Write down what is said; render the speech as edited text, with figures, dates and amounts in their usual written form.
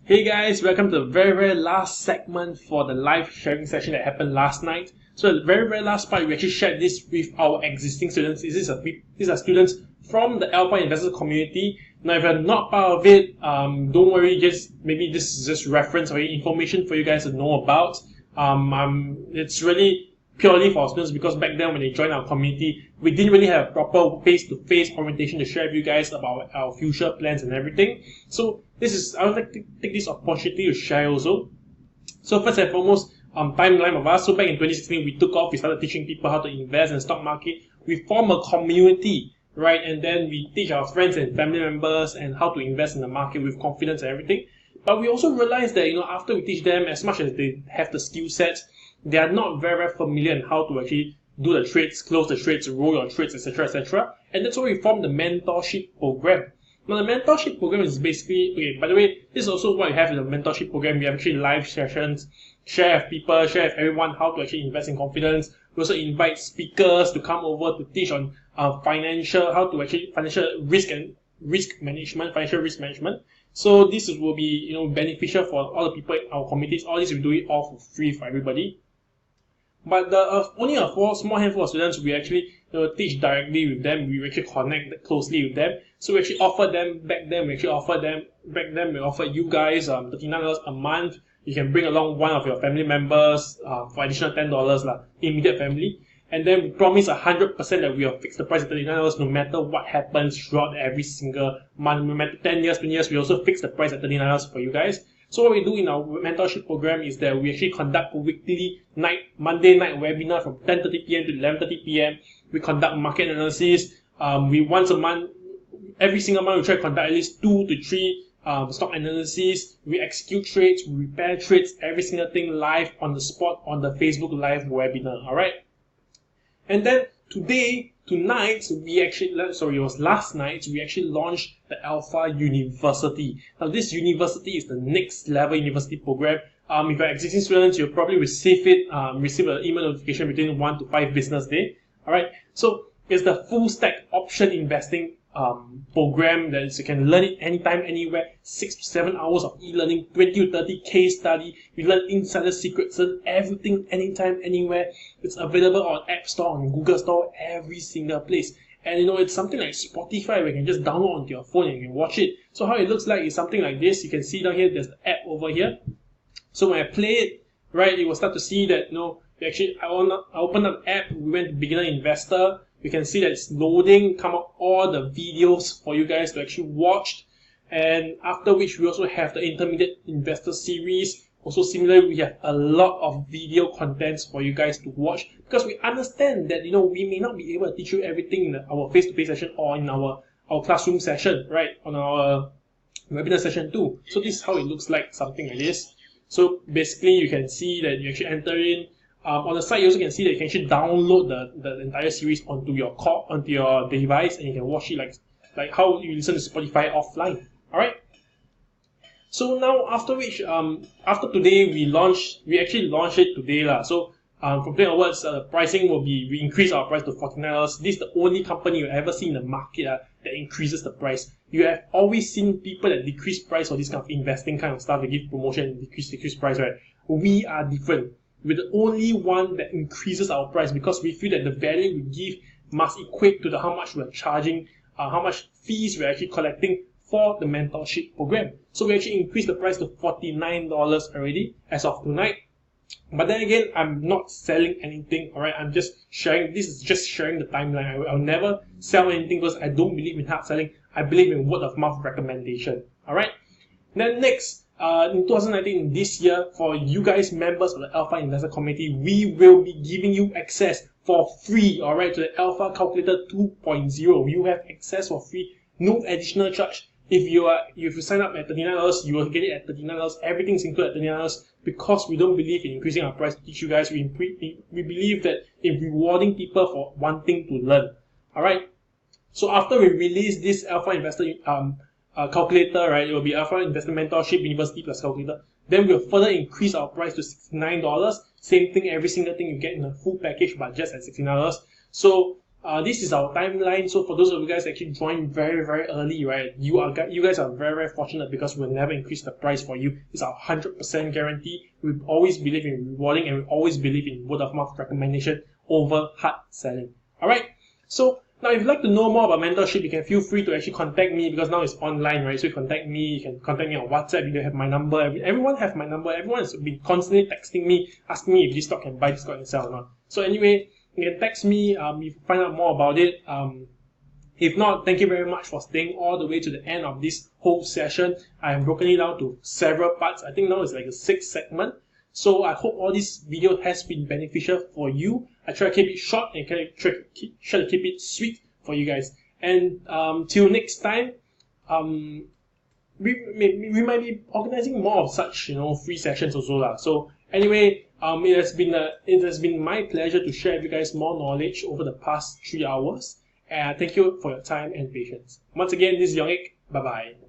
Hey guys, welcome to the very last segment for the live sharing session that happened last night. So the very last part, we actually shared this with our existing students. These are students from the Alpha Investor community. Now, if you're not part of it, don't worry. Maybe this is just reference or information for you guys to know about. It's really purely for our students because back then when they joined our community, we didn't really have a proper face-to-face orientation to share with you guys about our future plans and everything. So I would like to take this opportunity to share also. So first and foremost, timeline of us. So back in 2016, we took off. We started teaching people how to invest in the stock market. We form a community, right? And then we teach our friends and family members and how to invest in the market with confidence and everything. But we also realized that, after we teach them, as much as they have the skill sets, they are not very familiar in how to actually do the trades, close the trades, roll your trades, etc., etc. And that's why we formed the Mentorship Program. Now, the Mentorship Program is basically, okay, by the way, this is also what we have in the Mentorship Program. We have actually live sessions, share with people, share with everyone how to actually invest in confidence. We also invite speakers to come over to teach on financial risk management. So this will be, beneficial for all the people in our communities. All this we do it all for free for everybody. But only a small handful of students we actually teach directly with them. We actually connect closely with them. So we actually offer them back then. We offer you guys $39 a month. You can bring along one of your family members for additional $10 immediate family. And then we promise 100% that we will fix the price at $39 no matter what happens throughout every single month. No matter 10 years, 20 years, we also fix the price at $39 for you guys. So what we do in our mentorship program is that we actually conduct a weekly Monday night webinar from 10:30 p.m. to 11:30 p.m. We conduct market analysis. Once a month, every single month, we try to conduct at least 2 to 3 stock analysis. We execute trades, we repair trades, every single thing live on the spot on the Facebook Live webinar. All right. And then last night, we actually launched the Alpha University. Now, this university is the next level university program. If you're existing students, you'll probably receive an email notification within 1 to 5 business days. All right. So it's the full stack option investing program that you can learn it anytime, anywhere. 6 to 7 hours of e-learning, 20 to 30 case study. You learn insider secrets, learn everything, anytime, anywhere. It's available on App Store, on Google Store, every single place. And it's something like Spotify where you can just download onto your phone and you can watch it. So how it looks like is something like this. You can see down here, there's the app over here. So when I play it, right, you will start to see that, I opened up the app, we went to beginner investor. You can see that it's loading, come up all the videos for you guys to actually watch. And after which we also have the intermediate investor series. Also similarly, we have a lot of video contents for you guys to watch because we understand that, we may not be able to teach you everything in our face-to-face session or in our classroom session, right? On our webinar session too. So this is how it looks like, something like this. So basically you can see that you actually enter in. On the side, you also can see that you can actually download the entire series onto your device, and you can watch it like how you listen to Spotify offline. All right. So now after today we actually launched it today So from today onwards, pricing we increase our price to $49. This is the only company you ever see in the market that increases the price. You have always seen people that decrease price for this kind of investing kind of stuff. They give promotion and decrease price, right? We are different. We're the only one that increases our price because we feel that the value we give must equate to how much we're charging, how much fees we're actually collecting for the mentorship program. So we actually increased the price to $49 already as of tonight. But then again, I'm not selling anything, alright? I'm just sharing. This is just sharing the timeline. I'll never sell anything because I don't believe in hard selling. I believe in word of mouth recommendation, alright? Then next, in 2019, this year, for you guys members of the Alpha Investor Community, we will be giving you access for free, alright, to the Alpha Calculator 2.0. You have access for free, no additional charge. If you sign up at $39, you will get it at $39. Everything's included at $39 because we don't believe in increasing our price to teach you guys. We believe that in rewarding people for wanting to learn. Alright? So after we release this Alpha Investor calculator, right, it will be Alpha Investor Mentorship University plus calculator. Then we'll further increase our price to $69. Same thing, every single thing you get in a full package, but just at $69. So This is our timeline. So for those of you guys that actually joined very, very early, right, you guys are very, very fortunate because we'll never increase the price for you. It's our 100% guarantee. We always believe in rewarding, and we always believe in word of mouth recommendation over hard selling. Alright, so now if you'd like to know more about mentorship, you can feel free to actually contact me, because now it's online, right? So you contact me, you can contact me on WhatsApp, you have my number, everyone have my number, everyone has been constantly texting me, asking me if this stock can buy, this stock can sell or not. So anyway, you can text me if you find out more about it. If not, thank you very much for staying all the way to the end of this whole session. I have broken it down to several parts. I think now it's like a 6 segment. So I hope all this video has been beneficial for you. I try to keep it short and try to keep it sweet for you guys. And till next time, we might be organizing more of such, free sessions also lah. So anyway, it has been my pleasure to share with you guys more knowledge over the past 3 hours. And thank you for your time and patience. Once again, this is Yong Yik. Bye bye.